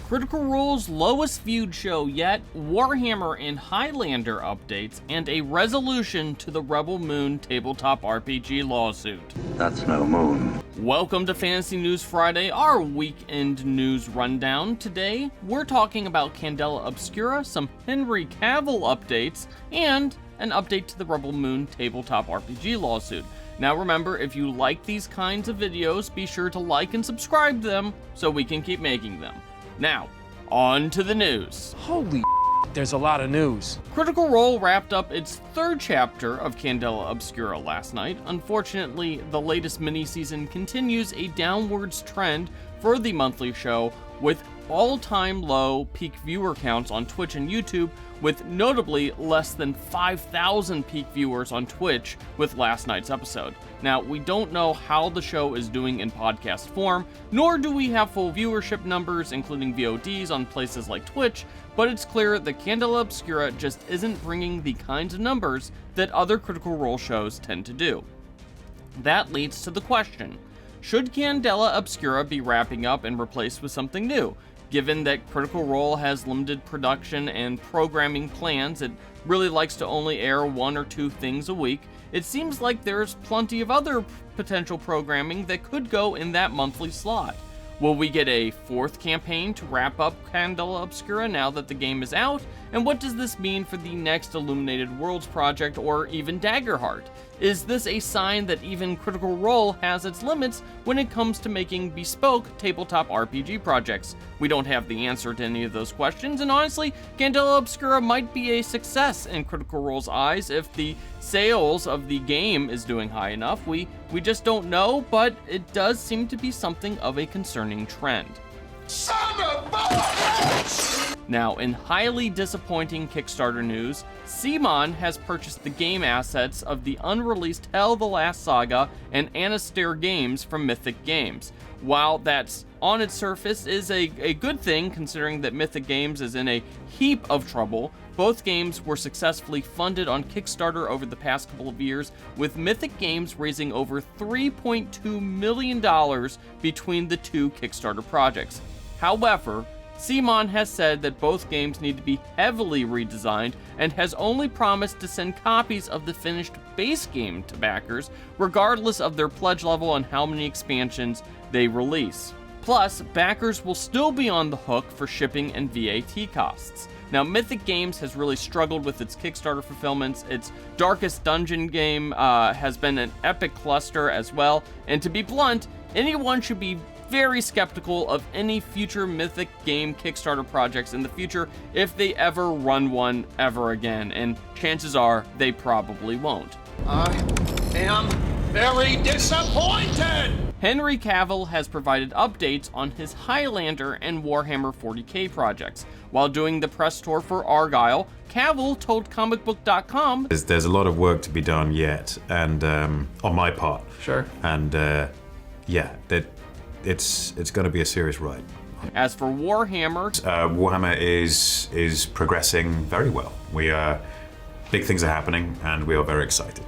Critical Role's lowest viewed show yet, Warhammer and Highlander updates, and a resolution to the Rebel Moon tabletop RPG lawsuit. That's no moon. Welcome to Fantasy News Friday, our weekend news rundown. Today, we're talking about Candela Obscura, some Henry Cavill updates, and an update to the Rebel Moon tabletop RPG lawsuit. Now remember, if you like these kinds of videos, be sure to like and subscribe to them so we can keep making them. Now, on to the news. Holy there's a lot of news. Critical Role wrapped up its third chapter of Candela Obscura last night. Unfortunately, the latest mini-season continues a downwards trend for the monthly show, with all-time low peak viewer counts on Twitch and YouTube, with notably less than 5,000 peak viewers on Twitch with last night's episode. Now, we don't know how the show is doing in podcast form, nor do we have full viewership numbers, including VODs on places like Twitch, but it's clear that Candela Obscura just isn't bringing the kinds of numbers that other Critical Role shows tend to do. That leads to the question, should Candela Obscura be wrapping up and replaced with something new? Given that Critical Role has limited production and programming plans, it really likes to only air one or two things a week, it seems like there's plenty of other potential programming that could go in that monthly slot. Will we get a fourth campaign to wrap up Candela Obscura now that the game is out? And what does this mean for the next Illuminated Worlds project or even Daggerheart? Is this a sign that even Critical Role has its limits when it comes to making bespoke tabletop RPG projects? We don't have the answer to any of those questions, and honestly, Candela Obscura might be a success in Critical Role's eyes if the sales of the game is doing high enough. We just don't know, but it does seem to be something of a concerning trend. Son of a... Now, in highly disappointing Kickstarter news, CMON has purchased the game assets of the unreleased Hell the Last Saga and Anastair games from Mythic Games. While that's on its surface is a good thing, considering that Mythic Games is in a heap of trouble, both games were successfully funded on Kickstarter over the past couple of years, with Mythic Games raising over $3.2 million between the two Kickstarter projects. However, CMON has said that both games need to be heavily redesigned and has only promised to send copies of the finished base game to backers, regardless of their pledge level and how many expansions they release. Plus, backers will still be on the hook for shipping and VAT costs. Now, Mythic Games has really struggled with its Kickstarter fulfillments. Its Darkest Dungeon game has been an epic cluster as well, and to be blunt, anyone should be very skeptical of any future Mythic game Kickstarter projects in the future if they ever run one ever again, and chances are they probably won't. I am very disappointed! Henry Cavill has provided updates on his Highlander and Warhammer 40k projects. While doing the press tour for Argyle, Cavill told ComicBook.com, There's a lot of work to be done yet, and on my part. Sure. And yeah, it's going to be a serious ride. As for Warhammer, Warhammer is progressing very well. Big things are happening, and we are very excited.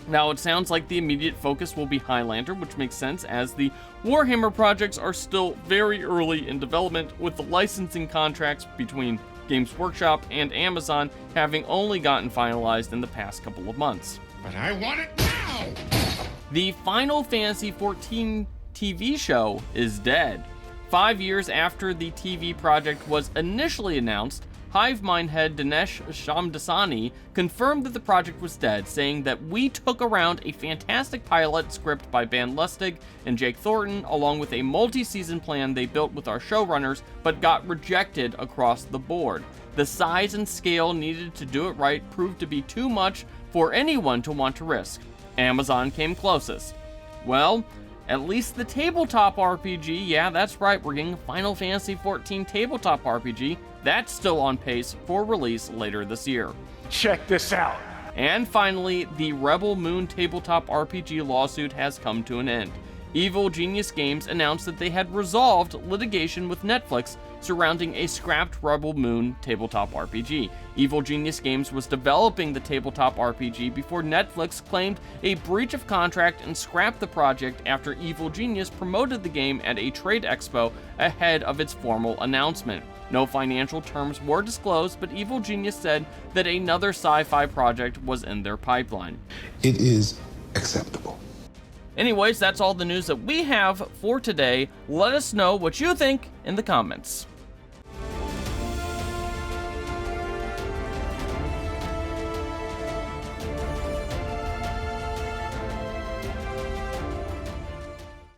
now it sounds like the immediate focus will be Highlander, which makes sense as the Warhammer projects are still very early in development, with the licensing contracts between Games Workshop and Amazon having only gotten finalized in the past couple of months. But I want it now! The Final Fantasy XIV TV show is dead. 5 years after the TV project was initially announced, HiveMind head Dinesh Shamdasani confirmed that the project was dead, saying that we took around a fantastic pilot script by Ben Lustig and Jake Thornton, along with a multi-season plan they built with our showrunners, but got rejected across the board. The size and scale needed to do it right proved to be too much for anyone to want to risk. Amazon came closest. Well, at least the tabletop RPG, yeah, that's right, we're getting a Final Fantasy XIV tabletop RPG. That's still on pace for release later this year. Check this out. And finally, the Rebel Moon tabletop RPG lawsuit has come to an end. Evil Genius Games announced that they had resolved litigation with Netflix surrounding a scrapped Rebel Moon tabletop RPG. Evil Genius Games was developing the tabletop RPG before Netflix claimed a breach of contract and scrapped the project after Evil Genius promoted the game at a trade expo ahead of its formal announcement. No financial terms were disclosed, but Evil Genius said that another sci-fi project was in their pipeline. It is acceptable. Anyways, that's all the news that we have for today. Let us know what you think in the comments.